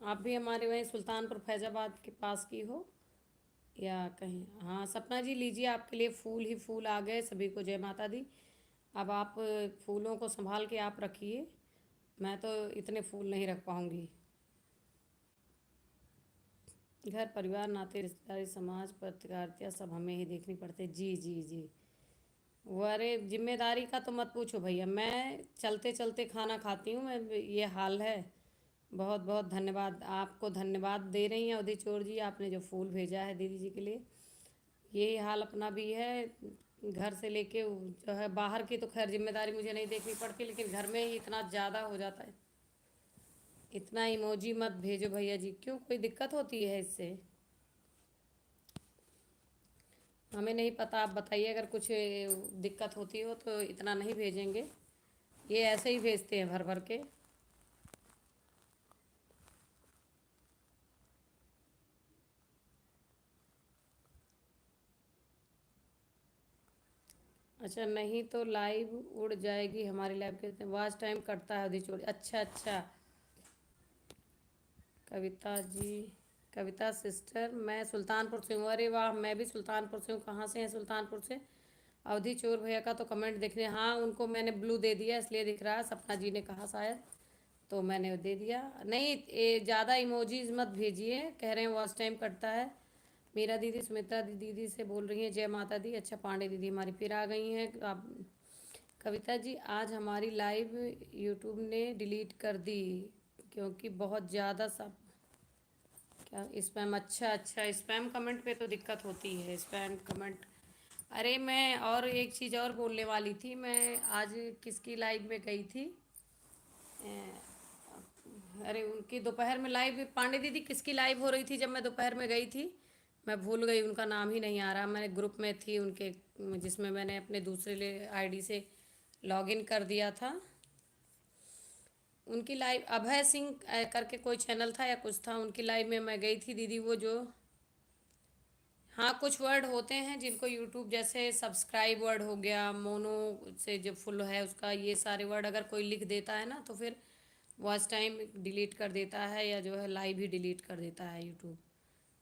आप भी हमारे वहीं सुल्तानपुर फैज़ाबाद के पास की हो या कहीं? हाँ सपना जी, लीजिए आपके लिए फूल ही फूल आ गए। सभी को जय माता दी। अब आप फूलों को संभाल के आप रखिए, मैं तो इतने फूल नहीं रख पाऊँगी। घर परिवार नाते रिश्तेदारी समाज पत्रकारिता सब हमें ही देखनी पड़ती है। जी जी जी। वो अरे जिम्मेदारी का तो मत पूछो भैया, मैं चलते चलते खाना खाती हूँ, मैं ये हाल है। बहुत बहुत धन्यवाद, आपको धन्यवाद दे रही हैं अवधि चोर जी, आपने जो फूल भेजा है दीदी जी के लिए। यही हाल अपना भी है। घर से लेके जो है बाहर की तो खैर जिम्मेदारी मुझे नहीं देखनी पड़ती, लेकिन घर में ही इतना ज़्यादा हो जाता है। इतना इमोजी मत भेजो भैया जी, क्यों कोई दिक्कत होती है इससे? हमें नहीं पता, आप बताइए अगर कुछ दिक्कत होती हो तो इतना नहीं भेजेंगे। ये ऐसे ही भेजते हैं भर भर के। अच्छा, नहीं तो लाइव उड़ जाएगी हमारी लाइव के वॉच टाइम कटता है अवधि चोरी। अच्छा अच्छा। कविता जी, कविता सिस्टर, मैं सुल्तानपुर से हूँ। अरे वाह, मैं भी सुल्तानपुर से हूँ। कहाँ से हैं सुल्तानपुर से? अवधि चोर भैया का तो कमेंट देखने, हाँ उनको मैंने ब्लू दे दिया इसलिए दिख रहा है, सपना जी ने कहा शायद, तो मैंने दे दिया। नहीं ज़्यादा इमोजीज मत भेजिए, कह रहे हैं वॉच टाइम कटता है। मीरा दीदी, सुमित्रा दीदी से बोल रही हैं जय माता दी। अच्छा, पांडे दीदी हमारी फिर आ गई हैं। आप कविता जी, आज हमारी लाइव यूट्यूब ने डिलीट कर दी क्योंकि बहुत ज़्यादा सब क्या स्पैम। अच्छा अच्छा, स्पैम कमेंट पे तो दिक्कत होती है, स्पैम कमेंट। अरे मैं और एक चीज़ और बोलने वाली थी, मैं आज किसकी लाइव में गई थी? अरे उनकी दोपहर में लाइव, पांडे दीदी किसकी लाइव हो रही थी जब मैं दोपहर में गई थी? मैं भूल गई, उनका नाम ही नहीं आ रहा। मैंने ग्रुप में थी उनके, जिसमें मैंने अपने दूसरे आईडी से लॉगिन कर दिया था। उनकी लाइव अभय सिंह करके कोई चैनल था या कुछ था, उनकी लाइव में मैं गई थी दीदी। वो जो, हाँ कुछ वर्ड होते हैं जिनको यूट्यूब जैसे सब्सक्राइब वर्ड हो गया, मोनो से जो फुल है उसका, ये सारे वर्ड अगर कोई लिख देता है ना तो फिर वॉच टाइम डिलीट कर देता है, या जो है लाइव ही डिलीट कर देता है यूट्यूब।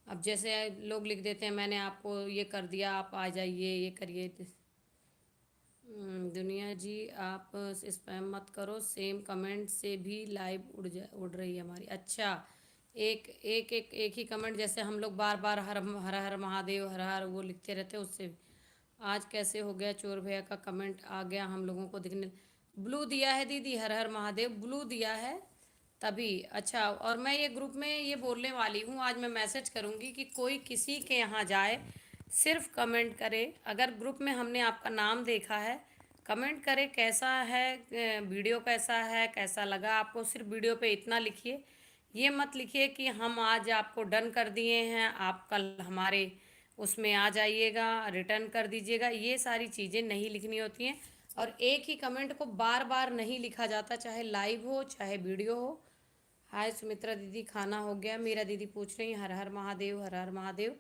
अब जैसे लोग लिख देते हैं मैंने आपको ये कर दिया, आप आ जाइए ये करिए। दुनिया जी, आप स्पैम मत करो, सेम कमेंट से भी लाइव उड़ रही है हमारी। अच्छा, एक ही कमेंट जैसे हम लोग बार बार हर हर हर महादेव हर हर वो लिखते रहते हैं, उससे आज कैसे हो गया? चोर भैया का कमेंट आ गया हम लोगों को दिखने। ब्लू दिया है दीदी, हर हर महादेव ब्लू दिया है तभी। अच्छा, और मैं ये ग्रुप में ये बोलने वाली हूँ, आज मैं मैसेज करूँगी कि कोई किसी के यहाँ जाए, सिर्फ कमेंट करे। अगर ग्रुप में हमने आपका नाम देखा है, कमेंट करे कैसा है, वीडियो कैसा है, कैसा लगा आपको। सिर्फ वीडियो पे इतना लिखिए, ये मत लिखिए कि हम आज आपको डन कर दिए हैं, आप कल हमारे उसमें आ जाइएगा, रिटर्न कर दीजिएगा। ये सारी चीज़ें नहीं लिखनी होती हैं। और एक ही कमेंट को बार बार नहीं लिखा जाता, चाहे लाइव हो चाहे वीडियो हो। हाय सुमित्रा दीदी, खाना हो गया? मीरा दीदी पूछ रही हैं हर हर महादेव हर हर महादेव।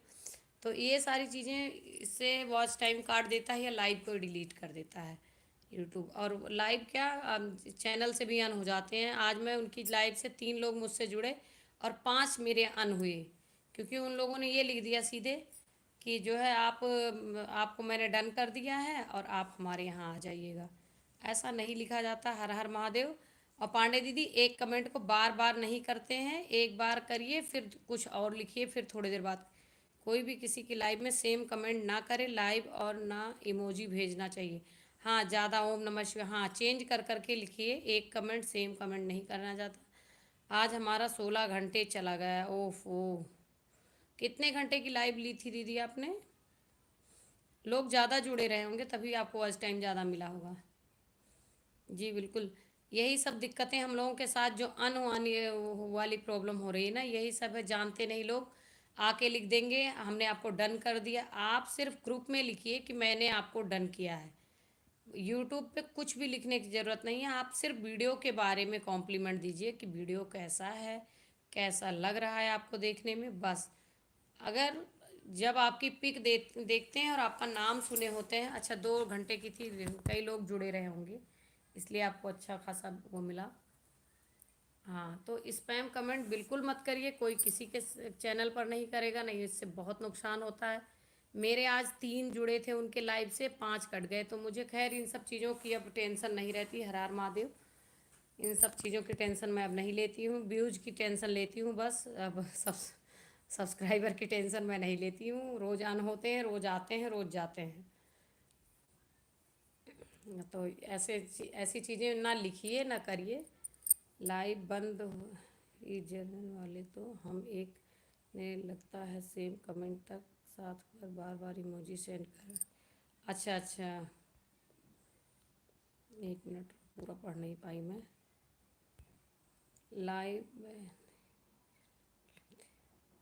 तो ये सारी चीज़ें, इससे वॉच टाइम काट देता है या लाइव को डिलीट कर देता है यूट्यूब। और लाइव क्या, चैनल से भी अन हो जाते हैं। आज मैं उनकी लाइव से 3 लोग मुझसे जुड़े और 5 मेरे अन हुए, क्योंकि उन लोगों ने ये लिख दिया सीधे कि जो है आप, आपको मैंने डन कर दिया है और आप हमारे यहाँ आ जाइएगा। ऐसा नहीं लिखा जाता हर हर महादेव। और पांडे दीदी, एक कमेंट को बार बार नहीं करते हैं, एक बार करिए फिर कुछ और लिखिए, फिर थोड़ी देर बाद। कोई भी किसी की लाइव में सेम कमेंट ना करे लाइव, और ना इमोजी भेजना चाहिए। हाँ ज़्यादा ओम नमः शिवाय, हाँ चेंज कर करके लिखिए, एक कमेंट सेम कमेंट नहीं करना चाहता। आज हमारा 16 घंटे चला गया, ओफो। कितने घंटे की लाइव ली थी दीदी आपने? लोग ज़्यादा जुड़े रहे होंगे तभी आपको आज टाइम ज़्यादा मिला होगा। जी बिल्कुल। यही सब दिक्कतें हम लोगों के साथ, जो अनवानी वाली प्रॉब्लम हो रही है ना, यही सब है। जानते नहीं लोग, आके लिख देंगे हमने आपको डन कर दिया। आप सिर्फ ग्रुप में लिखिए कि मैंने आपको डन किया है। यूट्यूब पे कुछ भी लिखने की ज़रूरत नहीं है। आप सिर्फ वीडियो के बारे में कॉम्प्लीमेंट दीजिए कि वीडियो कैसा है, कैसा लग रहा है आपको देखने में, बस। अगर जब आपकी पिक देखते हैं और आपका नाम सुने होते हैं, अच्छा 2 घंटे की थी, कई लोग जुड़े रहे होंगे इसलिए आपको अच्छा खासा वो मिला। हाँ, तो स्पैम कमेंट बिल्कुल मत करिए, कोई किसी के चैनल पर नहीं करेगा, नहीं, इससे बहुत नुकसान होता है। मेरे आज 3 जुड़े थे उनके लाइव से, 5 कट गए, तो मुझे खैर इन सब चीज़ों की अब टेंशन नहीं रहती। हर हर महादेव। इन सब चीज़ों की टेंशन मैं अब नहीं लेती हूँ, व्यूज की टेंशन लेती हूँ बस। अब सब्सक्राइबर की टेंशन मैं नहीं लेती हूँ। रोज़ ऑन होते हैं, रोज़ आते हैं, रोज़ जाते हैं। तो ऐसी चीज़ें ना लिखिए ना करिए। लाइव बंद ही जलन वाले तो हम एक ने लगता है सेम कमेंट तक साथ पर बार बार इमोजी सेंड कर। अच्छा अच्छा, एक मिनट, पूरा पढ़ नहीं पाई मैं। लाइव,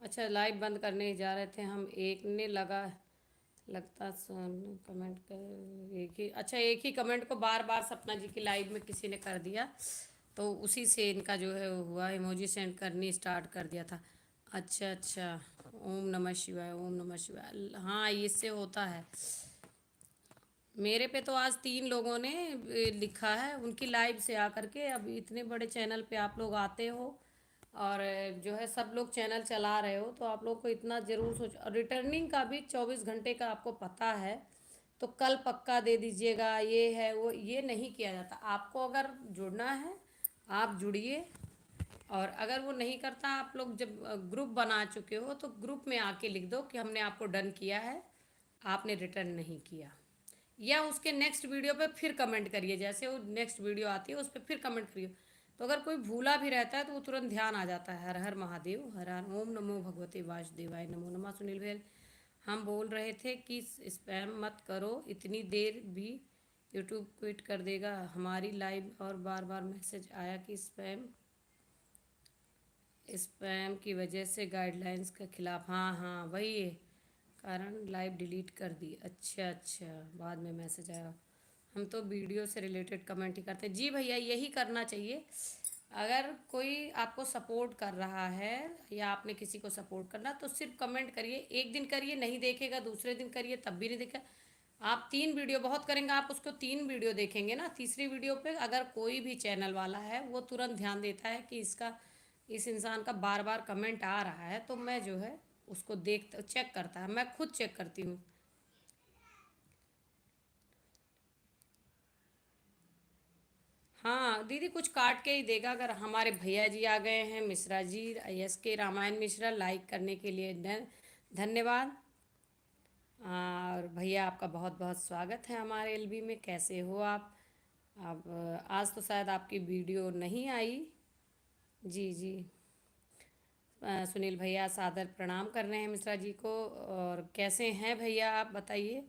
अच्छा, लाइव बंद करने ही जा रहे थे हम, एक ने लगता सुन कमेंट कर एक ही, अच्छा, एक ही कमेंट को बार बार सपना जी की लाइव में किसी ने कर दिया, तो उसी से इनका जो है वो हुआ, इमोजी सेंड करनी स्टार्ट कर दिया था। अच्छा अच्छा, ओम नमः शिवाय, ओम नमः शिवाय। हाँ, इससे होता है। मेरे पे तो आज 3 लोगों ने लिखा है उनकी लाइव से आकर के। अब इतने बड़े चैनल पे आप लोग आते हो और जो है सब लोग चैनल चला रहे हो, तो आप लोग को इतना ज़रूर सोच, और रिटर्निंग का भी 24 घंटे का आपको पता है, तो कल पक्का दे दीजिएगा, ये है वो, ये नहीं किया जाता। आपको अगर जुड़ना है आप जुड़िए, और अगर वो नहीं करता, आप लोग जब ग्रुप बना चुके हो तो ग्रुप में आके लिख दो कि हमने आपको डन किया है, आपने रिटर्न नहीं किया। या उसके नेक्स्ट वीडियो पे फिर कमेंट करिए, जैसे वो नेक्स्ट वीडियो आती है उस पर फिर कमेंट करिए, तो अगर कोई भूला भी रहता है तो वो तुरंत ध्यान आ जाता है। हर हर महादेव, हर हर, ओम नमो भगवते वासुदेवाय, नमो नमः। सुनील भैया, हम बोल रहे थे कि स्पैम मत करो, इतनी देर भी यूट्यूब क्विट कर देगा हमारी लाइव, और बार बार मैसेज आया कि स्पैम स्पैम की वजह से गाइडलाइंस के खिलाफ। हाँ हाँ, वही है कारण, लाइव डिलीट कर दी। अच्छा अच्छा, बाद में मैसेज आया। हम तो वीडियो से रिलेटेड कमेंट ही करते हैं। जी भैया, यही करना चाहिए। अगर कोई आपको सपोर्ट कर रहा है या आपने किसी को सपोर्ट करना, तो सिर्फ कमेंट करिए। एक दिन करिए, नहीं देखेगा, दूसरे दिन करिए, तब भी नहीं देखेगा। आप 3 वीडियो बहुत करेंगे, आप उसको 3 वीडियो देखेंगे ना, तीसरी वीडियो पे अगर कोई भी चैनल वाला है वो तुरंत ध्यान देता है कि इस इंसान का बार बार कमेंट आ रहा है, तो मैं जो है उसको देख चेक करता है, मैं खुद चेक करती हूँ। हाँ दीदी, कुछ काट के ही देगा। अगर हमारे भैया जी आ गए हैं, मिश्रा जी, SK रामायण मिश्रा, लाइक करने के लिए धन्यवाद। और भैया, आपका बहुत बहुत स्वागत है हमारे LB में। कैसे हो आप? अब आज तो शायद आपकी वीडियो नहीं आई। जी जी। सुनील भैया सादर प्रणाम कर रहे हैं मिश्रा जी को। और कैसे हैं भैया, आप बताइए।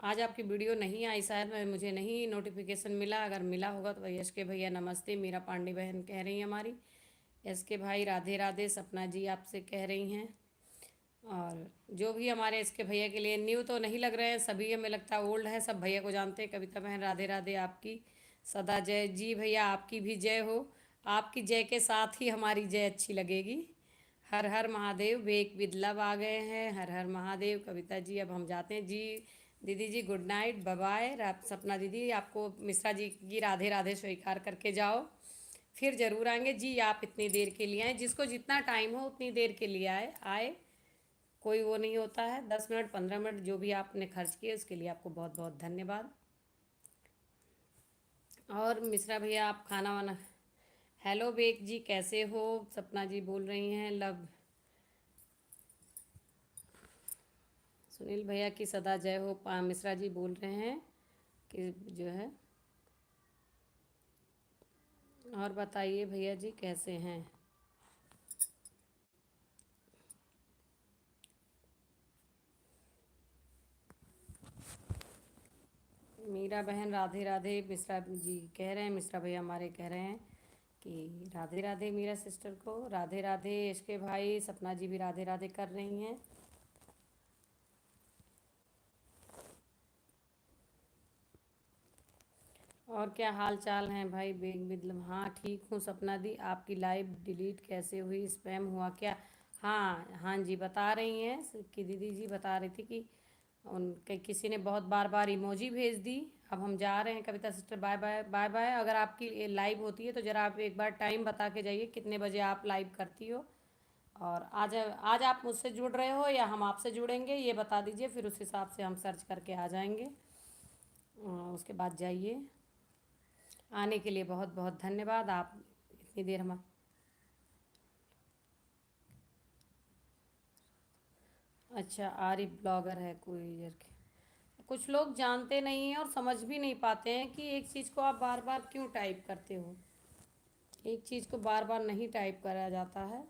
आज आपकी वीडियो नहीं आई शायद, मुझे नहीं नोटिफिकेशन मिला। अगर मिला होगा तो SK भैया नमस्ते, मीरा पांडे बहन कह रही हैं हमारी। SK भाई राधे राधे, सपना जी आपसे कह रही हैं। और जो भी हमारे SK भैया के लिए न्यू तो नहीं लग रहे हैं, सभी हमें लगता है ओल्ड है, सब भैया को जानते हैं। कविता बहन राधे राधे, आपकी सदा जय। जी भैया, आपकी भी जय हो। आपकी जय के साथ ही हमारी जय अच्छी लगेगी। हर हर महादेव, वेक विद लव आ गए हैं। हर हर महादेव कविता जी। अब हम जाते हैं जी। दीदी जी गुड नाइट, बाय बाय। सपना दीदी, आपको मिश्रा जी की राधे राधे स्वीकार करके जाओ, फिर ज़रूर आएंगे जी। आप इतनी देर के लिए आए, जिसको जितना टाइम हो उतनी देर के लिए आए आए, कोई वो नहीं होता है। 10 मिनट 15 मिनट जो भी आपने खर्च किए उसके लिए आपको बहुत बहुत धन्यवाद। और मिश्रा भैया, आप खाना वाना। हेलो बेक जी, कैसे हो? सपना जी बोल रही हैं लव। सुनील भैया की सदा जय हो। मिश्रा जी बोल रहे हैं कि जो है, और बताइए भैया जी कैसे हैं? मीरा बहन राधे राधे, मिश्रा जी कह रहे हैं, मिश्रा भैया हमारे कह रहे हैं कि राधे राधे मीरा सिस्टर को। राधे राधे इसके भाई, सपना जी भी राधे राधे कर रही हैं। और क्या हाल चाल हैं भाई बेग मतलब? हाँ ठीक हूँ सपना दी। आपकी लाइव डिलीट कैसे हुई, स्पैम हुआ क्या? हाँ हाँ जी, बता रही हैं कि दीदी जी बता रही थी कि उनके किसी ने बहुत बार बार इमोजी भेज दी, अब हम जा रहे हैं Kavita sister, bye bye bye bye. अगर आपकी लाइव होती है तो ज़रा आप एक बार टाइम बता के जाइए कितने बजे आप लाइव करती हो, और आज आज आप मुझसे जुड़ रहे हो या हम आपसे जुड़ेंगे ये बता दीजिए, फिर उस हिसाब से हम सर्च करके आ जाएंगे। उसके बाद जाइए। आने के लिए बहुत बहुत धन्यवाद। आप इतनी देर हम, अच्छा आरिफ ब्लॉगर है कोई इधर के। कुछ लोग जानते नहीं हैं और समझ भी नहीं पाते हैं कि एक चीज़ को आप बार बार क्यों टाइप करते हो। एक चीज़ को बार बार नहीं टाइप करा जाता है।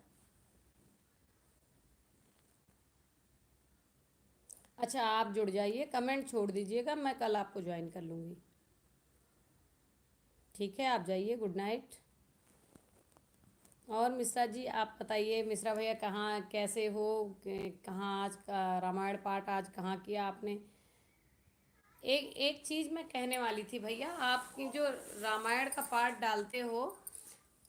अच्छा आप जुड़ जाइए, कमेंट छोड़ दीजिएगा, मैं कल आपको ज्वाइन कर लूँगी। ठीक है आप जाइए, गुड नाइट। और मिश्रा जी आप बताइए, मिश्रा भैया कहाँ कैसे हो, कहाँ आज का रामायण पाठ आज कहाँ किया आपने। एक एक चीज़ मैं कहने वाली थी भैया, आपकी जो रामायण का पाठ डालते हो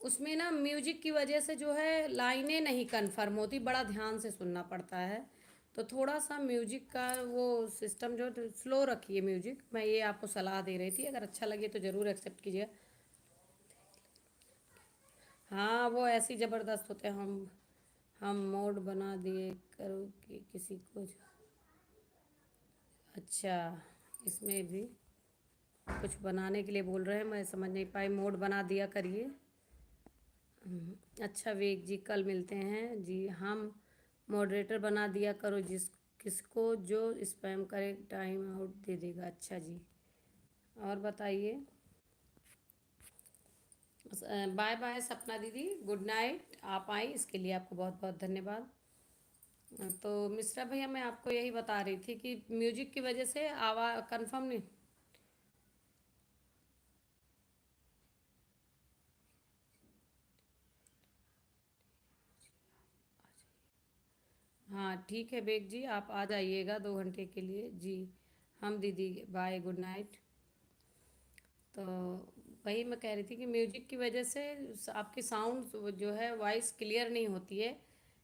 उसमें ना म्यूजिक की वजह से जो है लाइनें नहीं कंफर्म होती, बड़ा ध्यान से सुनना पड़ता है। तो थोड़ा सा म्यूजिक का वो सिस्टम जो स्लो रखिए म्यूजिक, मैं ये आपको सलाह दे रही थी, अगर अच्छा लगे तो ज़रूर एक्सेप्ट कीजिए। हाँ वो ऐसी ज़बरदस्त होते हैं। हम मोड बना दिए करो कि किसी को। अच्छा इसमें भी कुछ बनाने के लिए बोल रहे हैं, मैं समझ नहीं पाई। मोड बना दिया करिए। अच्छा विवेक जी कल मिलते हैं जी। हम मॉडरेटर बना दिया करो, जिस किसको जो स्पैम करे टाइम आउट दे देगा। अच्छा जी। और बताइए। बाय बाय सपना दीदी, गुड नाइट। आप आई इसके लिए आपको बहुत बहुत धन्यवाद। तो मिश्रा भैया मैं आपको यही बता रही थी कि म्यूजिक की वजह से आवाज़ कंफर्म नहीं। हाँ ठीक है बेग जी, आप आ जाइएगा 2 घंटे के लिए जी। हम दीदी बाय गुड नाइट। तो वही मैं कह रही थी कि म्यूजिक की वजह से आपकी साउंड जो है वॉइस क्लियर नहीं होती है,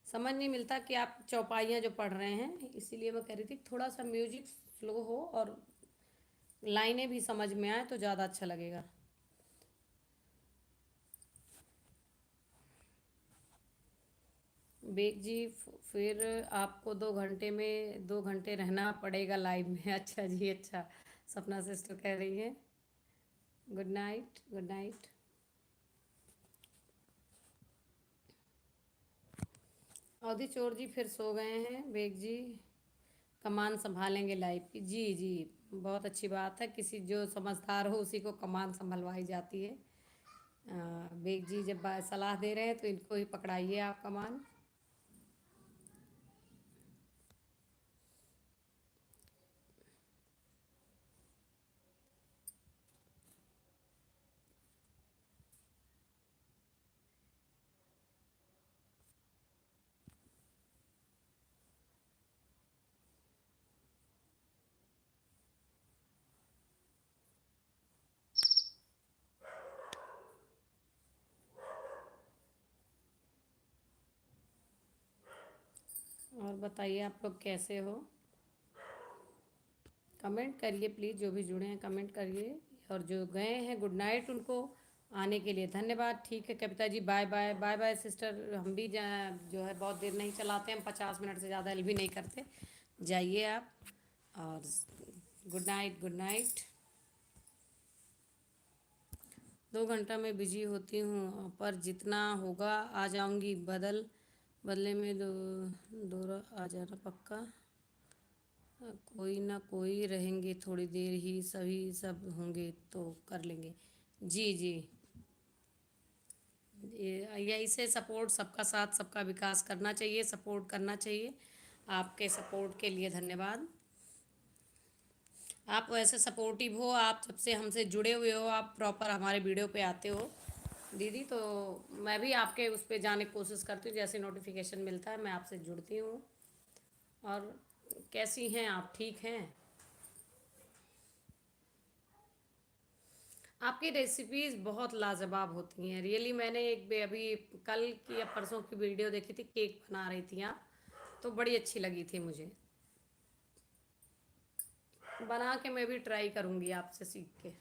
समझ नहीं मिलता कि आप चौपाइयाँ जो पढ़ रहे हैं। इसीलिए मैं कह रही थी कि थोड़ा सा म्यूजिक स्लो हो और लाइनें भी समझ में आए तो ज़्यादा अच्छा लगेगा। बेग जी फिर आपको 2 घंटे में 2 घंटे रहना पड़ेगा लाइव में। अच्छा जी अच्छा, सपना सिस्टर कह रही है। Good night good night. अवधि चोर जी फिर सो गए हैं। बेग जी कमान संभालेंगे लाइफ की। जी जी बहुत अच्छी बात है, किसी जो समझदार हो उसी को कमान संभलवाई जाती है। बेग जी जब सलाह दे रहे हैं तो इनको ही पकड़ाइए आप कमान। और बताइए आप लोग कैसे हो। कमेंट करिए प्लीज़, जो भी जुड़े हैं कमेंट करिए। और जो गए हैं गुड नाइट उनको आने के लिए धन्यवाद। ठीक है Kavita ji bye bye bye bye sister. हम भी जो है बहुत देर नहीं चलाते, हम 50 मिनट से ज़्यादा एल भी नहीं करते। जाइए आप। और गुड नाइट गुड नाइट। 2 घंटा में बिजी होती हूँ पर जितना होगा आ जाऊँगी, बदले में दौरा आ जाना पक्का। कोई ना कोई रहेंगे, थोड़ी देर ही सभी सब होंगे तो कर लेंगे। जी जी। ये यही से सपोर्ट, सबका साथ सबका विकास करना चाहिए, सपोर्ट करना चाहिए। आपके सपोर्ट के लिए धन्यवाद। आप वैसे सपोर्टिव हो, आप जब से हमसे जुड़े हुए हो, आप प्रॉपर हमारे वीडियो पे आते हो दीदी, तो मैं भी आपके उस पर जाने की कोशिश करती हूँ, जैसे नोटिफिकेशन मिलता है मैं आपसे जुड़ती हूँ। और कैसी हैं आप, ठीक हैं। आपकी रेसिपीज़ बहुत लाजवाब होती हैं रियली। मैंने अभी कल की या परसों की वीडियो देखी थी, केक बना रही थी आप, तो बड़ी अच्छी लगी थी मुझे। बना के मैं भी ट्राई करूँगी आपसे सीख के।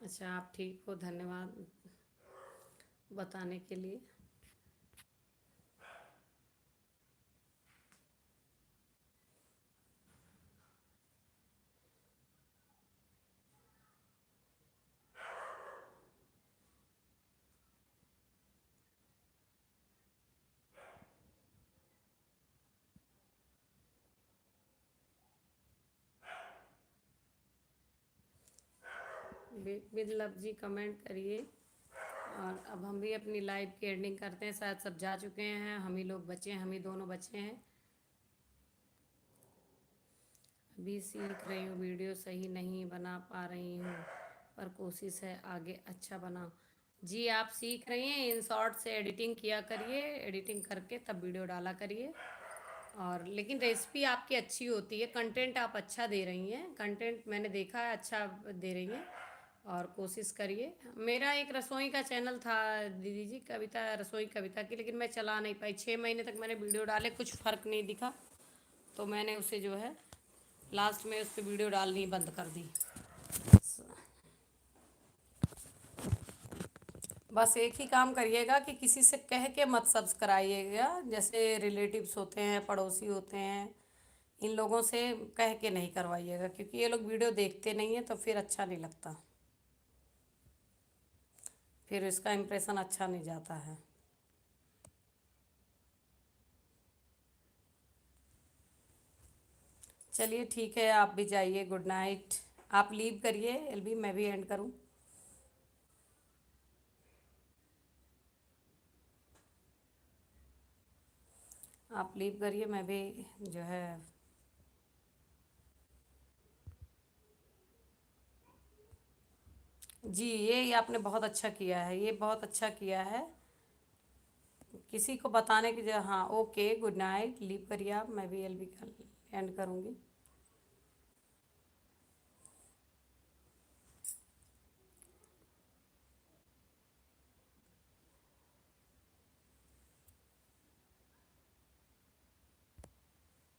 अच्छा, आप ठीक हो, धन्यवाद बताने के लिए। बिल्लब जी कमेंट करिए। और अब हम भी अपनी लाइव की एंडिंग करते हैं, शायद सब जा चुके हैं, हम ही लोग बचे हैं, हम ही दोनों बचे हैं। अभी सीख रही हूँ, वीडियो सही नहीं बना पा रही हूँ, पर कोशिश है आगे अच्छा बनाऊँ। जी आप सीख रही हैं, इन शॉर्ट से एडिटिंग किया करिए, एडिटिंग करके तब वीडियो डाला करिए। और लेकिन रेसिपी आपकी अच्छी होती है, कंटेंट आप अच्छा दे रही हैं, कंटेंट मैंने देखा है अच्छा दे रही हैं। और कोशिश करिए। मेरा एक रसोई का चैनल था दीदी जी, कविता रसोई कविता की, लेकिन मैं चला नहीं पाई, 6 महीने तक मैंने वीडियो डाले, कुछ फ़र्क नहीं दिखा, तो मैंने उसे जो है लास्ट में उस पर वीडियो डालनी बंद कर दी। बस एक ही काम करिएगा कि किसी से कह के मत सब्सक्राइएगा, जैसे रिलेटिव्स होते हैं, पड़ोसी होते हैं, इन लोगों से कह के नहीं करवाइएगा, क्योंकि ये लोग वीडियो देखते नहीं हैं तो फिर अच्छा नहीं लगता, फिर इसका इम्प्रेशन अच्छा नहीं जाता है। चलिए ठीक है, आप भी जाइए, गुड नाइट। आप लीव करिए एलबी, मैं भी एंड करूं। आप लीव करिए, मैं भी जो है। जी ये आपने बहुत अच्छा किया है, ये बहुत अच्छा किया है, किसी को बताने की हाँ ओके, गुड नाइट, लीव करिए आप, मैं भी एलबी एंड करूँगी।